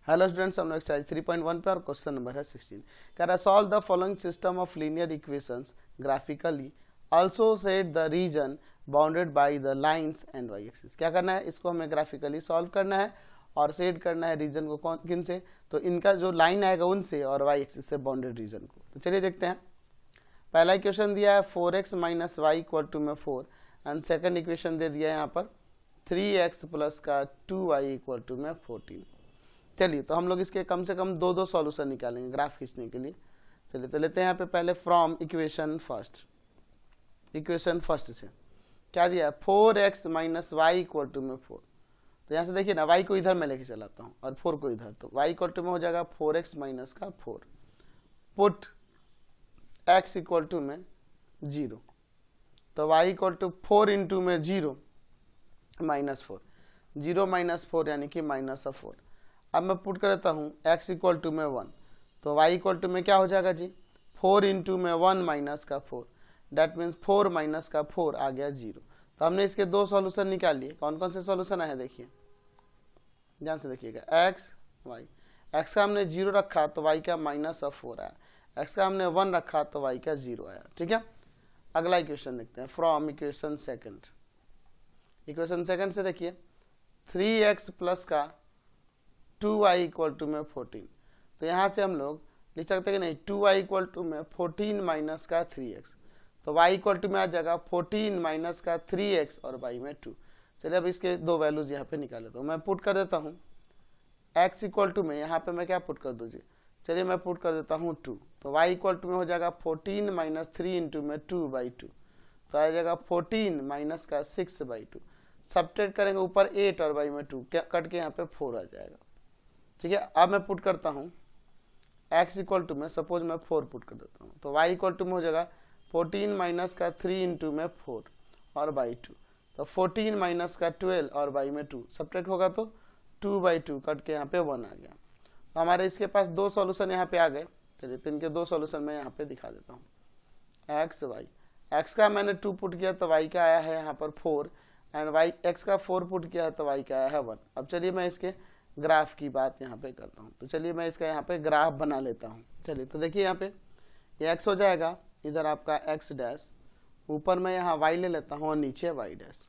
Hello students, हम लोग exercise 3.1 पे और क्वेश्चन नंबर है 16। कह रहा है solve the following system of linear equations graphically, also set the region bounded by the lines and y axis. क्या करना है, इसको हमें ग्राफिकली सॉल्व करना है और सेट करना है रीजन को कौन किन से, तो इनका जो लाइन आएगा उनसे और वाई एक्सिस से बाउंडेड रीजन को। तो चलिए देखते हैं। पहला इक्वेशन दिया है 4x minus y equal to में 4 एंड सेकंड इक्वेशन दे दिया है यहाँ पर 3x प्लस का 2y इक्वल टू में 14। चलिए तो हम लोग इसके कम से कम दो सॉल्यूशन निकालेंगे ग्राफ खींचने के लिए। चलिए तो लेते हैं यहाँ पे पहले फ्रॉम इक्वेशन फर्स्ट से क्या दिया है 4x minus y equal to में 4। तो यहाँ से देखिए ना, y को इधर मैं लेके चलाता हूँ और 4 को इधर, तो y इक्वल टू में हो जाएगा 4x माइनस का 4, पुट x इक्वल टू में 0, तो y इक्वल टू 4 इंटू में 0 माइनस 4, 0 माइनस 4 यानी कि माइनस ऑफ 4। अब मैं पुट कर देता हूँ x इक्वल टू में 1, तो y इक्वल टू में क्या हो जाएगा जी 4 इंटू में 1 माइनस का 4, डैट मीन्स 4 माइनस का 4 आ गया 0। तो हमने इसके दो सॉल्यूशन निकाल लिए। कौन कौन से सॉल्यूशन आए देखिए, ध्यान से देखिएगा। x y, x का हमने 0 रखा तो y का माइनस ऑफ 4 आया, x का हमने 1 रखा तो y का 0 आया। ठीक है, अगला इक्वेशन देखते हैं फ्रॉम इक्वेशन सेकंड से देखिए 3x प्लस का 2y इक्वल टू में 14। तो यहाँ से हम लोग लिख सकते हैं कि नहीं 2y इक्वल टू में 14 माइनस का 3x, तो y इक्वल टू में आ जाएगा 14 माइनस का 3x और y में 2। चलिए अब इसके दो वैल्यूज यहाँ पे निकाले, तो मैं पुट कर देता हूँ x इक्वल टू में, यहाँ पे मैं क्या पुट कर दूँ जी, चलिए मैं पुट कर देता हूँ 2, तो y इक्वल टू में हो जाएगा 14 माइनस 3 इंटू में 2/2, तो आ जाएगा 14 माइनस का 6/2। सब्ट्रैक्ट करेंगे ऊपर 8 और y में 2 कट के यहाँ पे 4 आ जाएगा। ठीक है, अब मैं पुट करता हूँ x इक्वल टू में, सपोज मैं 4 पुट कर देता हूँ, तो y इक्वल टू में हो जाएगा 14 माइनस का 3 इंटू में 4 और बाई 2, तो 14 माइनस का 12 और y में 2 सब्ट्रैक्ट होगा तो 2/2 कट के यहाँ पे 1 आ गया। तो हमारे इसके पास दो सॉल्यूशन यहाँ पे आ गए। चलिए तो इनके दो सॉल्यूशन मैं यहाँ पे दिखा देता हूँ। x y, x का मैंने 2 पुट किया तो y का आया है यहाँ पर 4 एंड y x का 4 पुट किया है तो y का आया है 1। अब चलिए मैं इसके ग्राफ की बात यहाँ पे करता हूँ, तो चलिए मैं इसका यहाँ पे ग्राफ बना लेता हूँ। चलिए तो देखिए यहाँ पे ये x हो जाएगा, इधर आपका x डैश, ऊपर मैं यहाँ y ले लेता हूँ और नीचे y डैश।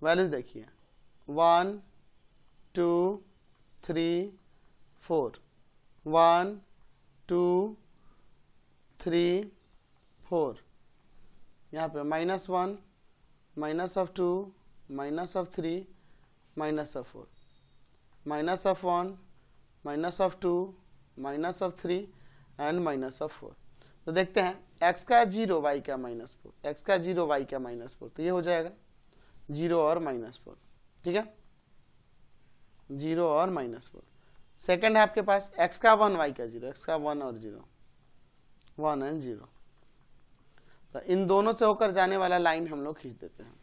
वैल्यूज देखिए 1 2 3 4, 1 2 3 4, यहाँ पे -1 minus of 2 minus of 3 minus of 4, minus of 1 minus of 2 minus of 3 and minus of 4। तो देखते हैं x का 0 y का -4, x का 0 y का -4, तो ये हो जाएगा 0 और -4। ठीक है, 0 और -4। सेकंड है आपके पास x का 1 y का 0, x का 1 और 0, 1 एंड 0। तो इन दोनों से होकर जाने वाला लाइन हम लोग खींच देते हैं।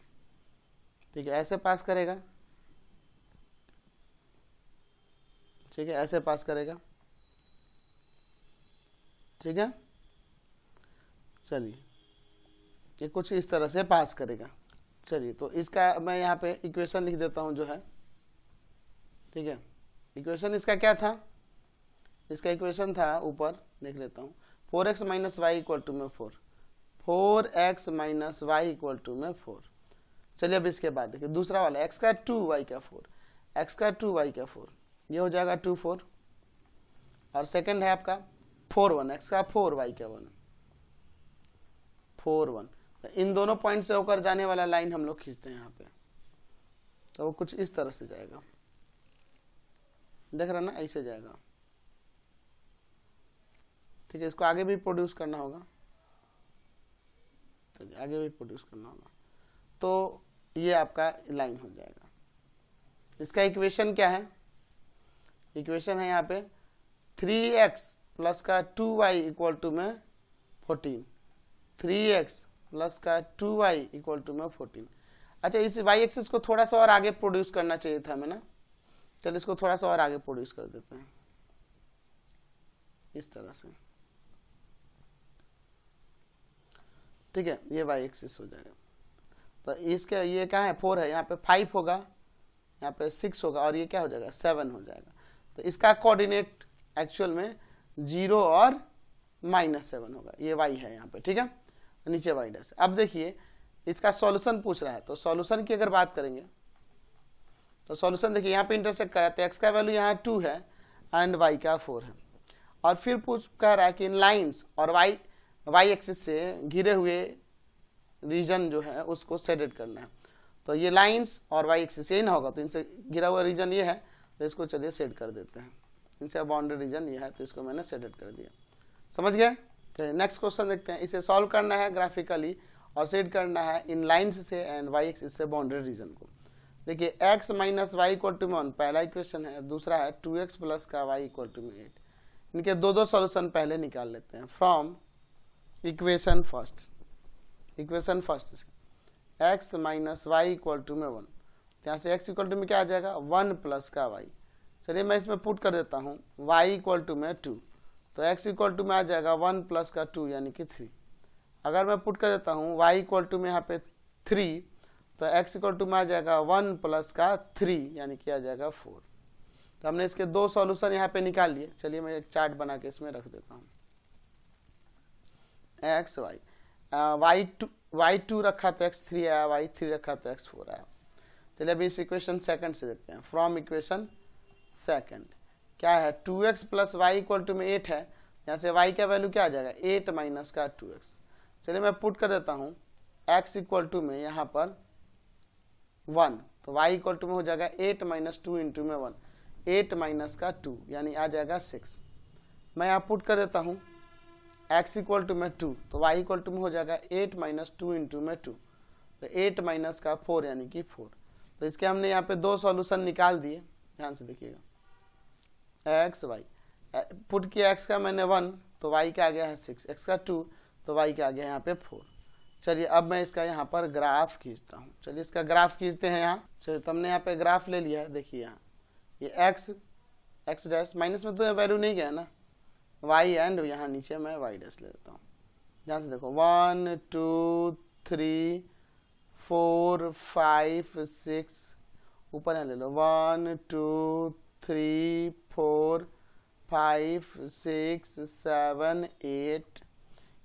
ठीक है, ऐसे पास करेगा, ठीक है, ऐसे पास करेगा। ठीक है, चलिए ये कुछ इस तरह से पास करेगा। चलिए तो इसका मैं यहाँ पे इक्वेशन लिख देता हूँ जो है। ठीक है, इक्वेशन इसका क्या था, इसका इक्वेशन था ऊपर लिख लेता हूँ 4x minus y equal to में 4, 4x minus y equal to में 4। चलिए अब इसके बाद देखिए दूसरा वाला x का 2 y का 4, x का 2 y का 4, ये हो जाएगा 2 4। और सेकंड है आपका 4 1, x का 4 y का 1, 4 1। तो इन दोनों पॉइंट से होकर जाने वाला लाइन हम लोग खींचते हैं यहाँ पे, तो वो कुछ इस तरह से जाएगा, देख रहे ना, ऐसे जाएगा। ठीक है, इसको आगे भी प्रोड्यूस करना होगा, तो आगे भी प्रोड्यूस करना होगा, तो ये आपका लाइन हो जाएगा। इसका इक्वेशन क्या है, इक्वेशन है यहाँ पे 3x प्लस का 2y इक्वल टू में 14, 3x प्लस का 2y इक्वल टू में 14। अच्छा, इस y एक्सिस को थोड़ा सा और आगे प्रोड्यूस करना चाहिए था हमें ना, चलिए इसको थोड़ा सा और आगे प्रोड्यूस कर देते हैं इस तरह से। ठीक है, ये y एक्सिस हो जाएगा। तो इसके ये क्या है 4 है, यहाँ पे 5 होगा, यहाँ पे 6 होगा और ये क्या हो जाएगा 7 हो जाएगा। तो इसका कोऑर्डिनेट एक्चुअल में 0 और -7 होगा, ये y है यहाँ पे, ठीक है, नीचे y डैश। अब देखिए इसका सॉल्यूशन पूछ रहा है, तो सॉल्यूशन की अगर बात करेंगे तो सॉल्यूशन देखिए यहाँ पे इंटरसेक्ट कर रहा है, तो x का वैल्यू यहाँ 2 है एंड y का 4 है। और फिर कह रहा है कि इन लाइंस और y एक्सिस से घिरे हुए रीजन जो है उसको शेडेड करना है। तो ये लाइंस और y एक्सिस ये ना होगा, तो इनसे घिरा हुआ रीजन ये है, तो इसको चलिए शेड कर देते हैं। इनसे बाउंड्री रीजन ये है, तो इसको मैंने शेडेड कर दिया। समझ गए? चलिए नेक्स्ट क्वेश्चन देखते हैं। इसे सॉल्व करना है ग्राफिकली और शेड करना है इन लाइंस से एंड y एक्सिस से बाउंड्री रीजन को। देखिए x minus y equal to 1 पहला इक्वेशन है, दूसरा है 2x प्लस का y इक्वल टू 8। इनके दो सॉल्यूशन पहले निकाल लेते हैं फ्रॉम इक्वेशन फर्स्ट से x minus y equal to में 1, यहाँ से x इक्वल टू में क्या आ जाएगा 1 प्लस का y। चलिए मैं इसमें पुट कर देता हूँ y इक्वल टू में 2, तो x इक्वल टू में आ जाएगा 1 प्लस का 2 यानी कि 3। अगर मैं पुट कर देता हूँ y इक्वल टू में यहाँ पे 3, तो x इक्वल टू में आ जाएगा 1 प्लस का 3 यानी कि आ जाएगा 4। तो हमने इसके दो सॉल्यूशन यहाँ पे निकाल लिए। चलिए मैं एक चार्ट बना के इसमें रख देता हूँ। x y2 रखा तो x3 आया, y3 रखा तो x4 आया। चलिए अभी इस इक्वेशन सेकंड से देखते हैं। फ्रॉम इक्वेशन सेकंड क्या है 2x plus Y equal to में 8 है, यहाँ से y का वैल्यू क्या आ जाएगा 8 माइनस का 2x। चलिए मैं पुट कर देता हूँ x इक्वल टू में यहाँ पर 1, तो y इक्वल टू में हो जाएगा 8 माइनस 2 इंटू में 1, 8 माइनस का 2 यानी आ जाएगा 6। मैं यहाँ पुट कर देता हूँ x इक्वल टू में 2, तो y इक्वल टू में हो जाएगा 8 माइनस 2 इंटू में 2, तो 8 माइनस का 4 यानी कि 4। तो इसके हमने यहाँ पे दो सॉल्यूशन निकाल दिए, ध्यान से देखिएगा। x y पुट किया x का मैंने 1, तो y का आ गया है 6, x का 2, तो y का आ गया यहाँ पे 4। चलिए अब मैं इसका यहाँ पर ग्राफ खींचता हूँ। चलिए इसका ग्राफ खींचते हैं यहाँ। चलिए तो हमने यहाँ पे ग्राफ ले लिया है। देखिए यहाँ ये x डैश माइनस में तो वैल्यू नहीं गया ना, y एंड यहाँ नीचे मैं y डैश ले लेता हूँ। ध्यान से देखो 1 2 3 4 5 6, ऊपर यहाँ ले लो 1 2 3 4 5 6 7 8,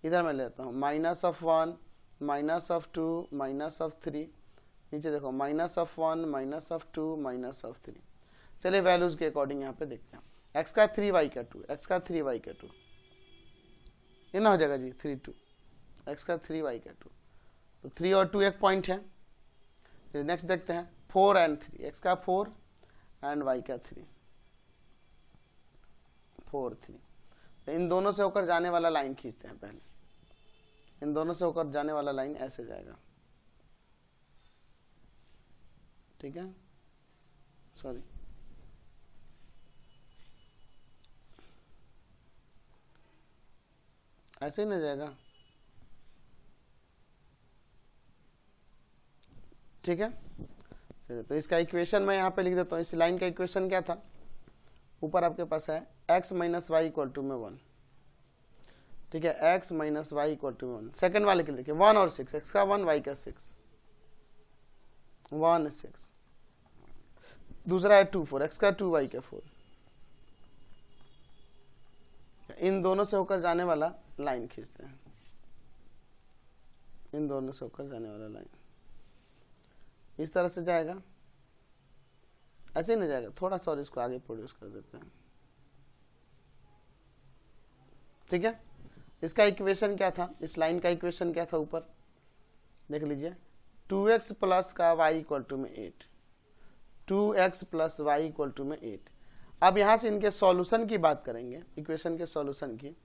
इधर मैं लेता हूँ minus of 1 minus of 2 minus of 3, नीचे देखो minus of 1 minus of 2 minus of 3। चलिए वैल्यूज के अकॉर्डिंग यहाँ पे देखते हैं। x का 3 y का 2, x का 3 y का 2, ये ना हो जाएगा जी 3 2, x का 3 y का 2, तो 3 और 2 एक पॉइंट है। नेक्स्ट देखते हैं 4 एंड 3, x का 4 एंड y का 3, 4 3। इन दोनों से होकर जाने वाला लाइन खींचते हैं पहले। इन दोनों से होकर जाने वाला लाइन ऐसे जाएगा, ठीक है, सॉरी ऐसे ही नहीं जाएगा, ठीक है। चलिए तो इसका इक्वेशन मैं यहाँ पे लिख देता हूँ। इस लाइन का इक्वेशन क्या था, ऊपर आपके पास है x minus y equal to में 1, ठीक है, x minus y equal to 1। Second वाले के देखिए 1 और 6, x का 1 y का 6, 1 6, दूसरा है 2 4, x का 2 y का 4। इन दोनों से होकर जाने वाला लाइन खींचते हैं। इन दोनों से होकर जाने वाला लाइन इस तरह से जाएगा, ऐसे नहीं जाएगा, थोड़ा सा और इसको आगे प्रोड्यूस कर देते हैं, ठीक है। इसका इक्वेशन क्या था, इस लाइन का इक्वेशन क्या था, ऊपर देख लीजिए 2x प्लस का y इक्वल टू में 8, 2x plus Y equal to में 8। अब यहाँ से इनके सॉल्यूशन की बात करेंगे, इक्वेशन के सॉल्यूशन की।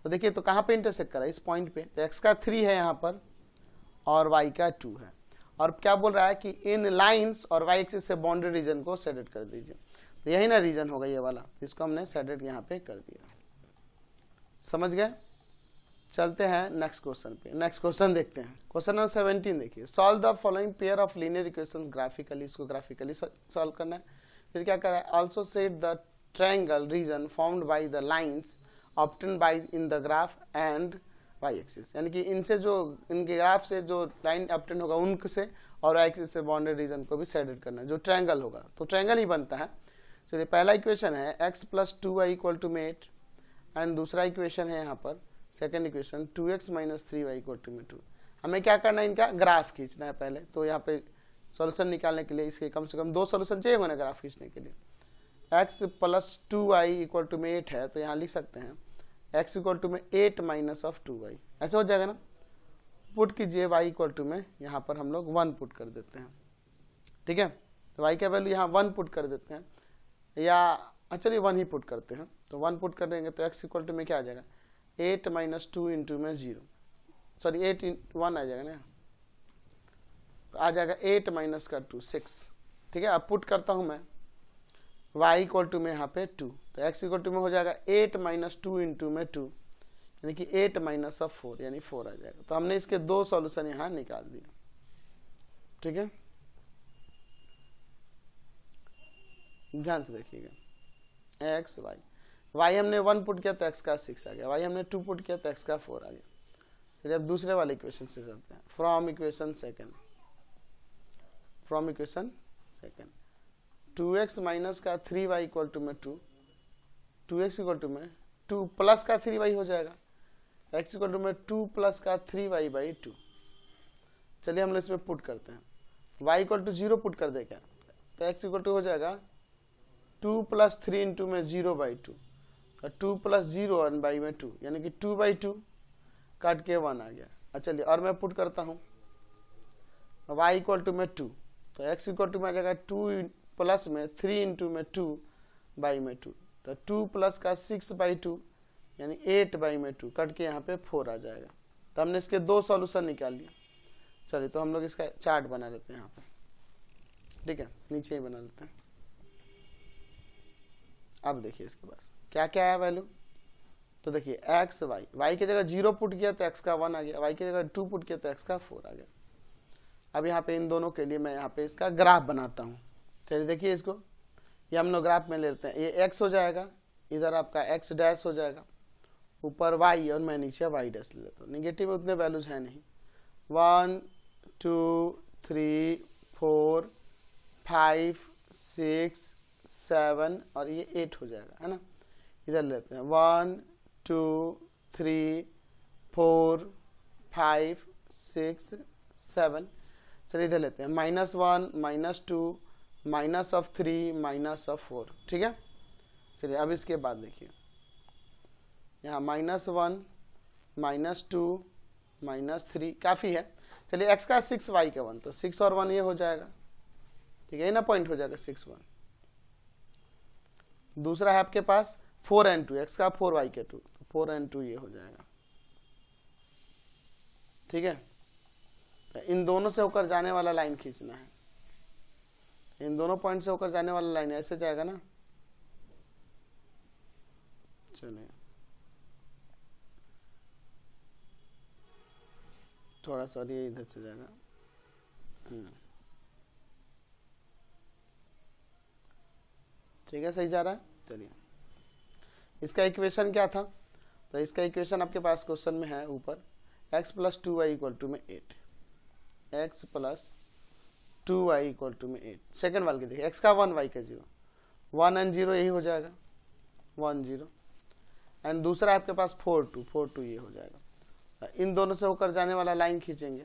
तो देखिए तो कहाँ पे इंटरसेक्ट करा, इस पॉइंट पे। तो x का 3 है यहाँ पर और y का 2 है, और क्या बोल रहा है कि इन लाइंस और y एक्सिस से बाउंड्री रीजन को शेडेड कर दीजिए। तो यही ना रीजन होगा ये वाला, इसको हमने शेडेड यहाँ पे कर दिया। समझ गए? चलते हैं नेक्स्ट क्वेश्चन पे। नेक्स्ट क्वेश्चन देखते हैं, क्वेश्चन नंबर 17 देखिए। Solve the following pair of linear equations graphically, इसको ग्राफिकली सॉल्व करना है। फिर क्या कर रहा है, also set the triangle region formed by the lines obtained by in the graph and y axis, यानी कि इनसे जो इनके ग्राफ से जो लाइन ऑब्टेन होगा उनसे और वाई एक्सिस से बाउंड्री रीजन को भी शेडेड करना है, जो ट्रायंगल होगा। तो ट्रायंगल ही बनता है। चलिए पहला इक्वेशन है x plus 2y equal to में 8 एंड दूसरा इक्वेशन है यहाँ पर second equation 2x minus 3y equal to में 2। हमें क्या करना है, इनका ग्राफ खींचना है पहले। तो यहाँ पे सॉल्यूशन निकालने के लिए इसके कम से कम 2 सॉल्यूशन चाहिए होगा ना ग्राफ खींचने के लिए। x plus 2y equal to में 8 है तो यहाँ लिख सकते हैं x इक्वल टू में 8 माइनस ऑफ 2y, ऐसे हो जाएगा ना। पुट कीजिए y इक्वल टू में, यहाँ पर हम लोग 1 पुट कर देते हैं, ठीक है। तो y का वैल्यू यहाँ 1 पुट कर देते हैं, या चलिए 1 ही पुट करते हैं। तो 1 पुट कर देंगे तो x इक्वल टू में क्या आ जाएगा, 8 माइनस 2 इंटू में 0, सॉरी 8 1 आ जाएगा ना, तो आ जाएगा 8 माइनस का 2 6, ठीक है। अब पुट करता हूँ मैं y इक्वल टू में यहाँ पे 2, तो x इक्वल टू में हो जाएगा 8 माइनस 2 इंटू में 2, यानी कि 8 माइनस ऑफ 4 यानी 4 आ जाएगा। तो हमने इसके 2 सॉल्यूशन यहाँ निकाल दिए, ठीक है। ध्यान से देखिएगा x y हमने 1 पुट किया तो x का 6 आ गया, y हमने 2 पुट किया तो x का 4 आ गया। चलिए अब दूसरे वाले इक्वेशन से चलते हैं। From equation second 2x minus का 3y इक्वल टू में 2, 2x इक्वल टू में 2 प्लस का 3y हो जाएगा, x इक्वल टू में 2 प्लस का 3y बाई 2। चलिए हम लोग इसमें पुट करते हैं, y इक्वल टू 0 पुट कर दे क्या, तो x इक्वल टू हो जाएगा 2 प्लस 3 इंटू में 0 बाई 2, और 2 प्लस 0 1 बाई में 2, यानी कि 2 बाई 2 काट के 1 आ गया। चलिए और मैं पुट करता हूँ y इक्वल टू में 2, तो x इक्वल टू में आ जाएगा 2 प्लस में 3 इंटू में 2 बाई में 2, तो 2 प्लस का 6 बाई 2 यानी 8 बाई में 2 कट के यहाँ पे 4 आ जाएगा। तो हमने इसके 2 सॉल्यूशन निकाल लिए। चलिए तो हम लोग इसका चार्ट बना लेते हैं यहाँ पे, ठीक है, नीचे ही बना लेते हैं। अब देखिए इसके बाद क्या क्या आया वैल्यू, तो देखिए x y की जगह 0 पुट किया तो x का 1 आ गया, y की जगह 2 पुट किया तो x का 4 आ गया। अब यहाँ पे इन दोनों के लिए मैं यहाँ पे इसका ग्राफ बनाता हूँ। चलिए देखिए इसको, ये हम लोग ग्राफ में ले लेते हैं। ये x हो जाएगा, इधर आपका x डैश हो जाएगा, ऊपर y और मैं नीचे y डैश ले लेता हूँ। निगेटिव में उतने वैल्यूज है नहीं, 1 2 3 4 5 6 7 और ये 8 हो जाएगा, है ना। इधर लेते हैं 1 2 3 4 5 6 7। चलिए इधर लेते हैं -1 -2 माइनस ऑफ 3 माइनस ऑफ 4, ठीक है। चलिए अब इसके बाद देखिए यहाँ -1 -2 -3 काफ़ी है। चलिए x का 6 y का 1, तो 6 और 1 ये हो जाएगा, ठीक है ना, पॉइंट हो जाएगा 6 1। दूसरा है आपके पास 4 and 2, x का 4 y के 2, तो 4 and 2 ये हो जाएगा, ठीक है। तो इन दोनों से होकर जाने वाला लाइन खींचना है, इन दोनों पॉइंट से होकर जाने वाला लाइन ऐसे जाएगा ना। चलिए थोड़ा सा ये इधर से जाएगा, ठीक है, सही जा रहा है। चलिए इसका इक्वेशन क्या था, तो इसका इक्वेशन आपके पास क्वेश्चन में है ऊपर, x plus 2y equal to में 8, x plus 2y equal to में 8। सेकेंड वाले के देखिए x का 1 y का 0, 1 and 0 यही हो जाएगा 1 0, एंड दूसरा आपके पास 4 2 ये हो जाएगा। इन दोनों से होकर जाने वाला लाइन खींचेंगे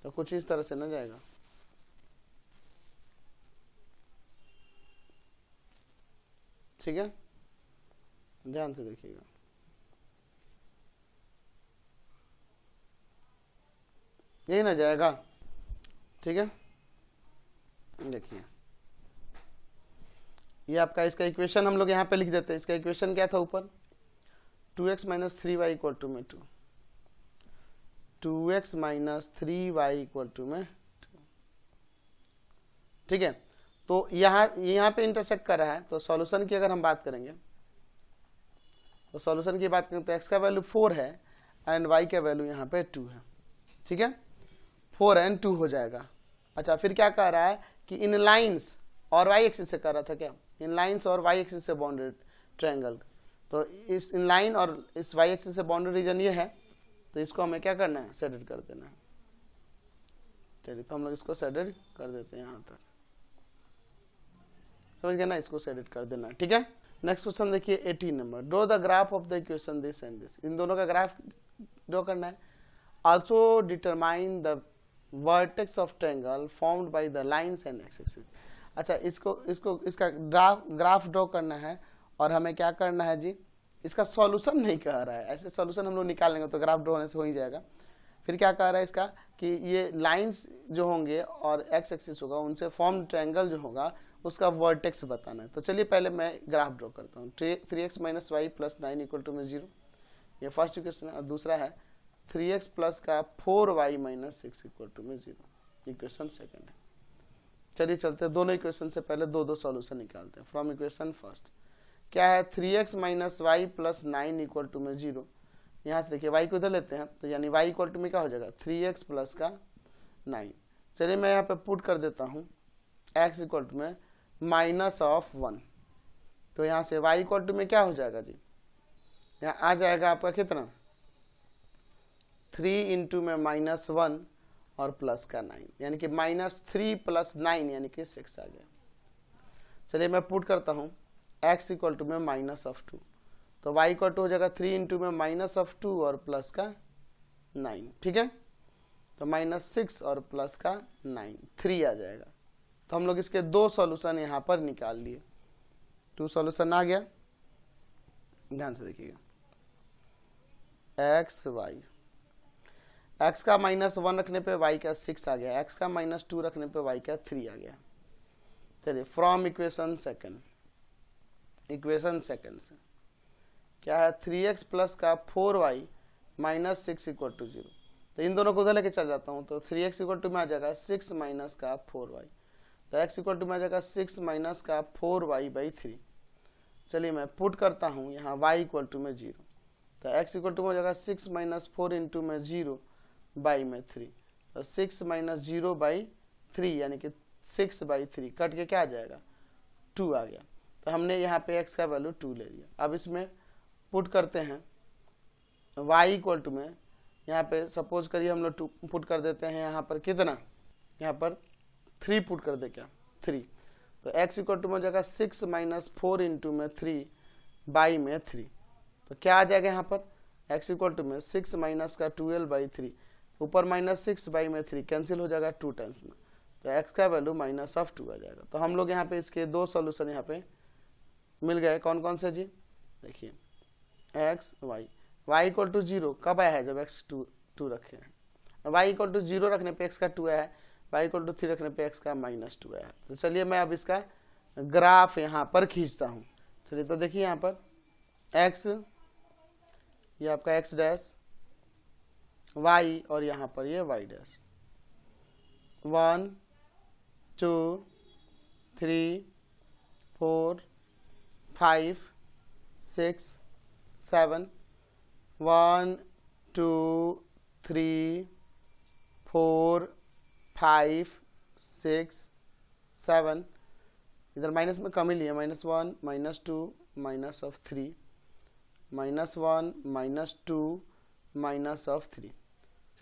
तो कुछ इस तरह से ना जाएगा, ठीक है, ध्यान से देखिएगा। यही ना जाएगा, ठीक है। देखिए ये आपका इसका इक्वेशन हम लोग यहाँ पे लिख देते हैं। इसका इक्वेशन क्या था ऊपर, 2x minus 3y equal to में 2, 2x minus 3y equal to में 2, ठीक है। तो यहाँ पे इंटरसेक्ट कर रहा है, तो सॉल्यूशन की अगर हम बात करेंगे तो सॉल्यूशन की बात करें तो x का वैल्यू 4 है एंड y का वैल्यू यहाँ पे 2 है, ठीक है, 4 and 2 हो जाएगा। अच्छा फिर क्या कह रहा है कि इन लाइंस और y एक्सिस से कर रहा था क्या, इन लाइंस और y एक्सिस से बाउंडेड ट्रायंगल, तो इस इन लाइन और इस y एक्सिस से बाउंडेड रीजन ये है, तो इसको हमें क्या करना है, सेडेड कर देना है। चलिए तो हम लोग इसको सेडेड कर देते हैं यहाँ तक, समझ गए ना, इसको एडिट कर देना, ठीक है। नेक्स्ट क्वेश्चन देखिए 18 नंबर, draw the graph of the equation this and this, इन दोनों का ग्राफ ड्रॉ करना है। Also determine the vertex of triangle formed by the lines and x axis. अच्छा, इसका ग्राफ ड्रॉ करना है और हमें क्या करना है जी, इसका सॉल्यूशन नहीं कह रहा है, ऐसे सॉल्यूशन हम लोग निकाल लेंगे तो ग्राफ ड्रॉ होने से हो ही जाएगा। फिर क्या कह रहा है इसका कि ये लाइंस जो होंगे और एक्स एक्सिस होगा उनसे फॉर्म ट्रायंगल जो होगा उसका वर्टेक्स बताना है। तो चलिए पहले मैं ग्राफ ड्रॉ करता हूँ। 3x minus y plus 9 equal to में 0, ये फर्स्ट इक्वेशन है। और दूसरा है 3x प्लस का 4y माइनस 6 इक्वल टू में 0, इक्वेशन सेकेंड है। चलिए चलते हैं, दोनों इक्वेशन से पहले दो सॉल्यूशन निकालते हैं। फ्रॉम इक्वेशन फर्स्ट क्या है, 3x minus y plus 9 equal to में 0। यहाँ से देखिए y को इधर लेते हैं तो यानी y इक्वल टू में क्या हो जाएगा, 3x प्लस का 9। चलिए मैं यहाँ पे पुट कर देता हूँ x इक्वल टू में माइनस ऑफ 1, तो यहाँ से y इक्वल टू में क्या हो जाएगा जी, यहाँ आ जाएगा आपका कितना, 3 इंटू में माइनस 1 और प्लस का 9, यानी कि माइनस 3 प्लस 9 यानी कि 6 आ गया। चलिए मैं पुट करता हूँ x इक्वल टू में माइनस ऑफ 2, तो y इक्वल टू हो जाएगा 3 इंटू में माइनस ऑफ 2 और प्लस का 9, ठीक है। तो माइनस 6 और प्लस का 9, 3 आ जाएगा। तो हम लोग इसके दो सॉल्यूशन यहाँ पर निकाल लिए, 2 सॉल्यूशन आ गया, ध्यान से देखिएगा। एक्स वाई, एक्स का माइनस 1 रखने पे y का 6 आ गया, एक्स का माइनस 2 रखने पे y का 3 आ गया। चलिए from equation second, equation second से क्या है, 3x प्लस का 4y माइनस 6 इक्वल टू 0। तो इन दोनों को उधर लेके चल जाता हूँ, तो 3x इक्वल टू में आ जाएगा 6 माइनस का 4y, तो x इक्वल टू में आ जाएगा 6 माइनस का 4y बाई 3। चलिए मैं पुट करता हूँ यहाँ y इक्वल टू में 0, तो x इक्वल टू में हो जाएगा 6 माइनस 4 इंटू में 0 बाई में 3, तो 6 माइनस 0 बाई 3 यानी कि 6 बाई 3 कट के क्या आ जाएगा, 2 आ गया। तो हमने यहाँ पे x का वैल्यू 2 ले लिया। अब इसमें पुट करते हैं y इक्वल टू में, यहाँ पे सपोज करिए हम लोग 2 पुट कर देते हैं, यहाँ पर कितना, यहाँ पर 3 पुट कर दे क्या, 3, तो x इक्वल टू में हो जाएगा 6 माइनस 4 इंटू में 3 बाई में 3, तो क्या आ जाएगा यहाँ पर x इक्वल टू में 6 माइनस का 12 बाई 3, ऊपर माइनस 6 बाई में 3 कैंसिल हो जाएगा 2 टाइम्स में, तो x का वैल्यू माइनस ऑफ 2 आ जाएगा। तो हम लोग यहाँ पे इसके दो सॉल्यूशन यहाँ पे मिल गए, कौन कौन से जी, देखिए x y इक्वल टू 0 कब आया है, जब x 2 रखे हैं, y इक्वल टू 0 रखने पे x का 2 आया है, y इक्वल टू 3 रखने पे x का माइनस 2 आया है। तो चलिए मैं अब इसका ग्राफ यहाँ पर खींचता हूँ। चलिए तो देखिए यहाँ पर x, ये आपका x डैश, y और यहाँ पर ये y डैश, 1 2 3 4 5 6 7, 1 2 3 4 5 6 7, इधर माइनस में कम ही लिया, -1 -2 माइनस ऑफ 3 -1 -2 माइनस ऑफ 3।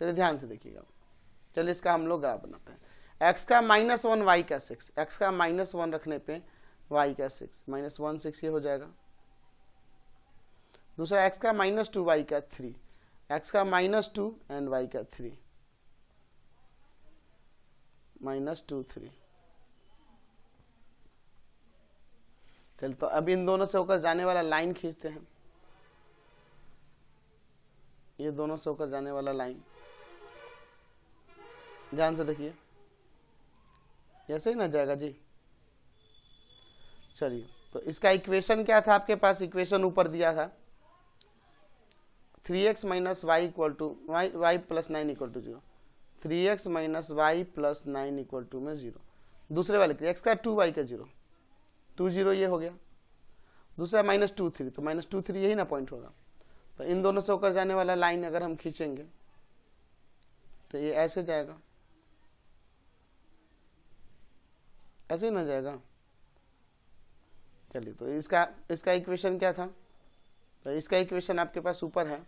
चलिए ध्यान से देखिएगा, चलिए इसका हम लोग ग्राफ बनाते हैं। x का -1 y का 6, x का -1 रखने पे y का 6, -1 6 ये हो जाएगा। दूसरा x का -2 y का 3, x का -2 एंड y का 3, -2 3। चलिए तो अब इन दोनों से होकर जाने वाला लाइन खींचते हैं, ये दोनों से होकर जाने वाला लाइन, ध्यान से देखिए, ऐसे ही ना जाएगा जी। चलिए तो इसका इक्वेशन क्या था आपके पास, इक्वेशन ऊपर दिया था 3x minus y equal to y plus 9 equal to 0, 3x minus y plus 9 equal to में 0। दूसरे वाले x का 2y का 0, 2 0 ये हो गया। दूसरा -2 3, तो -2 3 यही ना पॉइंट होगा। तो इन दोनों से होकर जाने वाला लाइन अगर हम खींचेंगे तो ये ऐसे जाएगा, ऐसे ही ना जाएगा। चलिए तो इसका इक्वेशन क्या था, तो इसका इक्वेशन आपके पास ऊपर है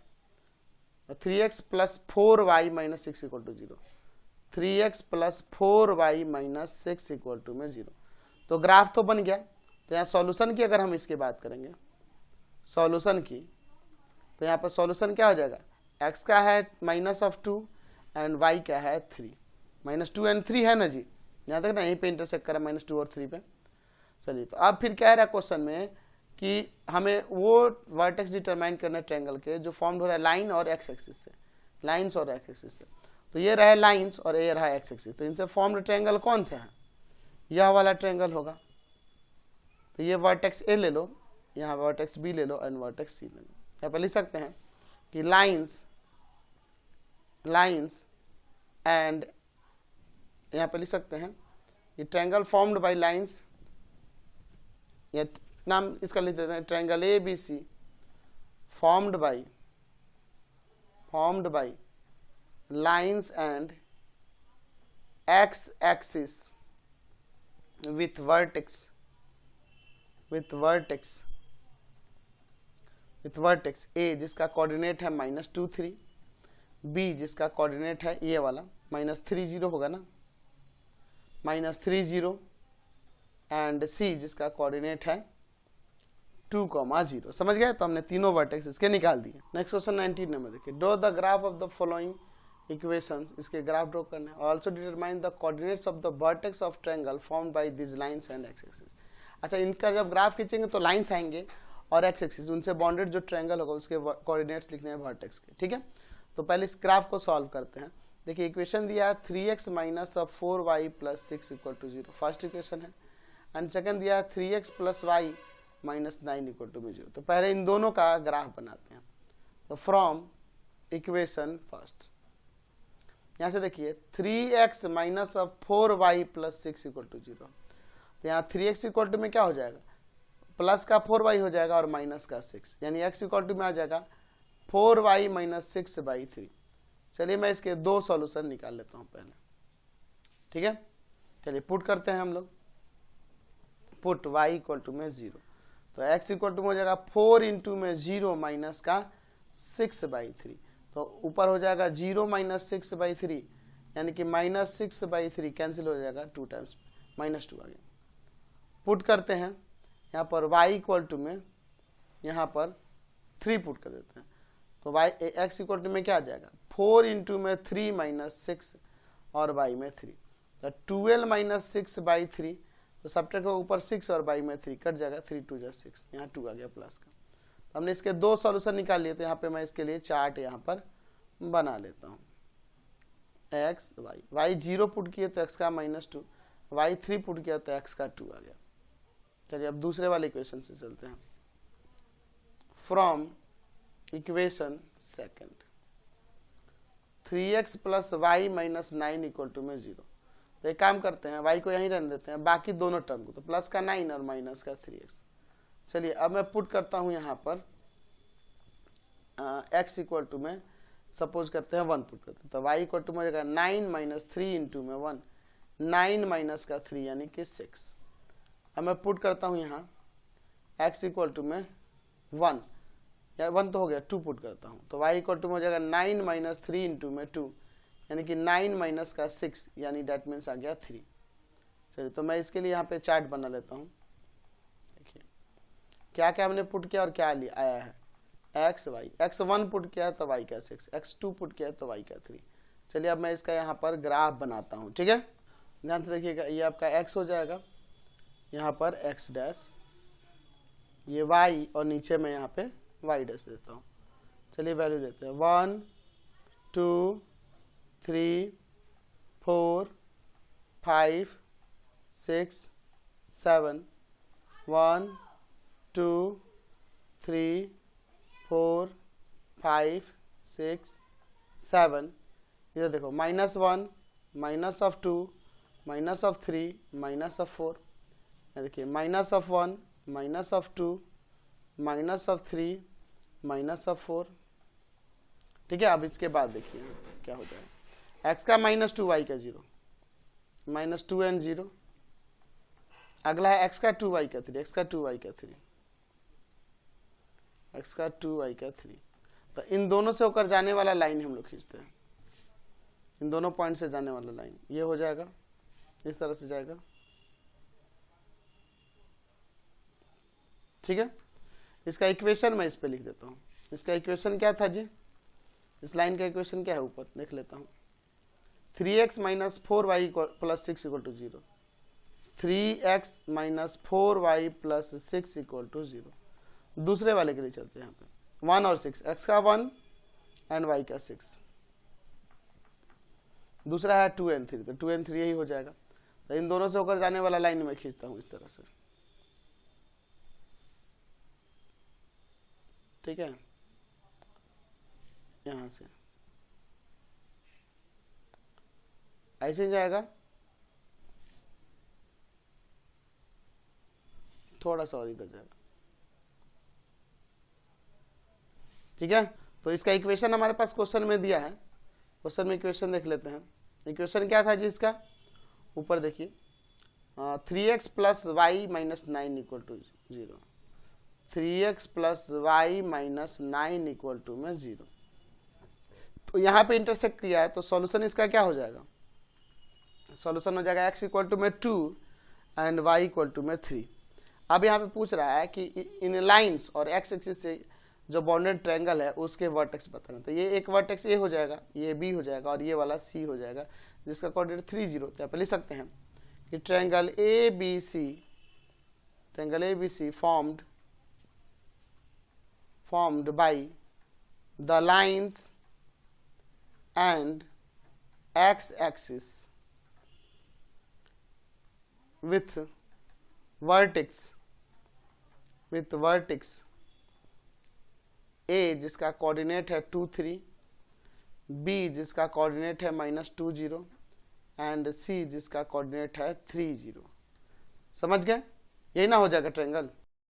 3x plus 4y minus 6 equal to 0, 3x plus 4y minus 6 equal to में 0। तो ग्राफ तो बन गया, तो यहाँ सॉल्यूशन की अगर हम इसकी बात करेंगे, सॉल्यूशन की, तो यहाँ पर सॉल्यूशन क्या हो जाएगा, x का है -2 एंड y क्या है 3, -2 एंड 3 है ना जी, यहाँ तक ना, यहीं पे इंटरसेक्ट करा -2 और 3 पे। चलिए, तो अब फिर क्या है क्वेश्चन में कि हमें वो वर्टेक्स डिटरमाइन करना ट्रायंगल के जो फॉर्म हो रहा है लाइन और एक्स एक्सिस से, लाइन्स और एक्स एक्सिस से। तो ये रहा लाइन्स और ये रहा एक्स एक्सिस, तो इनसे फॉर्म्ड ट्रायंगल कौन सा है, यह वाला ट्रायंगल होगा। तो ये वर्टेक्स ए ले लो, यहाँ वर्टेक्स बी ले लो एंड वर्टेक्स सी ले लो। यहाँ पर लिख सकते हैं कि लाइन्स एंड, यहाँ पर लिख सकते हैं कि ट्रायंगल फॉर्म्ड बाय लाइन्स, या नाम इसका लिख देते हैं triangle A B C formed by lines and x axis with vertex A जिसका कोऑर्डिनेट है -2 3, बी जिसका कोऑर्डिनेट है ये वाला -3 0 होगा ना, -3 0, एंड सी जिसका कोऑर्डिनेट है 2, 0। समझ गए? तो हमने तीनों वर्टेक्स इसके निकाल दिए। नेक्स्ट क्वेश्चन 19 नंबर देखिए, draw the graph of the following equations, इसके ग्राफ ड्रॉ करना है। Also determine the coordinates of the vertex of triangle formed by this lines and x axis. अच्छा, इनका जब ग्राफ खींचेंगे तो लाइन्स आएंगे और एक्स एक्सिस, उनसे बॉन्डेड जो ट्रायंगल होगा उसके कोऑर्डिनेट्स लिखने हैं वर्टेक्स के, ठीक है। तो पहले इस ग्राफ को सॉल्व करते हैं। देखिए इक्वेशन दिया है 3x - 4y + 6 = 0, फर्स्ट इक्वेशन है, एंड सेकंड दिया है 3x + y - 9 = 0। तो पहले इन दोनों का ग्राफ बनाते हैं। तो फ्रॉम इक्वेशन फर्स्ट, यहाँ से देखिए 3x - 4y + 6 = 0। तो यहाँ 3x इक्वल टू में क्या हो जाएगा, प्लस का 4y हो जाएगा और माइनस का 6, यानी x इक्वल टू में आ जाएगा 4y - 6/3। चलिए मैं इसके दो सॉल्यूशन निकाल लेता हूँ पहले, ठीक है। चलिए पुट करते हैं हम लोग, पुट y इक्वल टू में 0, तो x इक्वल टू में हो जाएगा 4 × में 0 माइनस का 6/3, तो ऊपर हो जाएगा 0 - 6/3, यानी कि -6/3 कैंसिल हो जाएगा 2 टाइम्स, -2 आ गया। पुट करते हैं यहाँ पर y इक्वल टू में, यहाँ पर 3 पुट कर देते हैं, तो x इक्वल टू में क्या आ जाएगा 4 × में 3 - 6 और y में 3, तो 12 - 6/3, तो सब्ट्रैक्ट होगा ऊपर 6 और y में 3 कट जाएगा, 3 × 2 = 6, यहाँ 2 आ गया प्लस का। तो हमने इसके दो सॉल्यूशन निकाल लिए, तो यहाँ पे मैं इसके लिए चार्ट यहाँ पर बना लेता हूँ। x y 0 पुट किए तो x का -2, y 3 पुट किया तो x का 2 आ गया। चलिए अब दूसरे वाले इक्वेशन से चलते हैं। From equation second, 3x + y - 9 = 0। तो एक काम करते हैं, y को यहीं रहने देते हैं, बाकी दोनों टर्म को, तो प्लस का 9 और माइनस का 3x। चलिए अब मैं पुट करता हूं यहाँ पर x इक्वल टू में सपोज करते हैं 1 पुट करते हैं, तो y इक्वल टू में हो जाएगा 9 - 3 × में 1, 9 माइनस का 3 यानी कि 6। अब मैं पुट करता हूं यहाँ x इक्वल टू में 1, या 1 तो हो गया, 2 पुट करता हूं, तो y इक्वल टू में हो जाएगा 9 - 3 × में 2, यानी कि 9 माइनस का 6, यानी डेट मीन्स आ गया 3। चलिए तो मैं इसके लिए यहाँ पे चार्ट बना लेता हूँ। देखिए क्या क्या हमने पुट किया और क्या आया है, x y, x1 पुट किया तो y का 6, x2 पुट किया तो y का 3। चलिए अब मैं इसका यहाँ पर ग्राफ बनाता हूँ, ठीक है। ध्यान से देखिएगा, ये आपका x हो जाएगा, यहाँ पर x डैश, ये y, और नीचे मैं यहाँ पे y डैश देता हूँ। चलिए वैल्यू देते हैं 1 2 3 4 5 6 7, 1 2 3 4 5 6 7, इधर देखो -1 -2 -3 -4, देखिए -1 -2 -3 -4, ठीक है। अब इसके बाद देखिए क्या होता है, x का -2 y का 0, -2 and 0, अगला है x का 2 y का 3, x का 2 y का 3, x का 2 y का 3। तो इन दोनों से होकर जाने वाला लाइन हम लोग खींचते हैं, इन दोनों पॉइंट से जाने वाला लाइन ये हो जाएगा, इस तरह से जाएगा, ठीक है, इसका इक्वेशन मैं इस पे लिख देता हूँ। इसका इक्वेशन क्या था जी, इस लाइन का इक्वेशन क्या है ऊपर देख लेता हूँ, 3x minus 4y plus 6 equal to 0, 3x minus 4y plus 6 equal to 0। दूसरे वाले के लिए चलते हैं, यहाँ पे 1 और 6, x का 1 एंड y का 6, दूसरा है 2 and 3, तो 2 and 3 यही हो जाएगा। तो इन दोनों से होकर जाने वाला लाइन में खींचता हूँ इस तरह से, ठीक है, यहां से ऐसे ही जाएगा, थोड़ा सा और इधर जाएगा, ठीक है। तो इसका इक्वेशन हमारे पास क्वेश्चन में दिया है, क्वेश्चन में इक्वेशन देख लेते हैं। इक्वेशन क्या था जी इसका, ऊपर देखिए 3x plus y minus 9 equal to 0, 3x plus y minus 9 equal to में 0। तो यहाँ पे इंटरसेक्ट किया है, तो सॉल्यूशन इसका क्या हो जाएगा, सॉल्यूशन हो जाएगा x इक्वल टू में 2 एंड y इक्वल टू में 3। अब यहाँ पे पूछ रहा है कि इन लाइंस और x एक्सिस से जो बाउंडेड ट्रायंगल है उसके वर्टेक्स बताना। तो ये एक वर्टेक्स ए हो जाएगा, ये बी हो जाएगा और ये वाला सी हो जाएगा, जिसका कोऑर्डिनेट 3 0। तो यहाँ पे लिख सकते हैं कि triangle A B C formed by the lines and x-axis with vertex A जिसका कोऑर्डिनेट है 2 3, B जिसका कोऑर्डिनेट है -2 0 एंड C जिसका कोऑर्डिनेट है 3 0। समझ गए, यही ना हो जाएगा ट्रायंगल।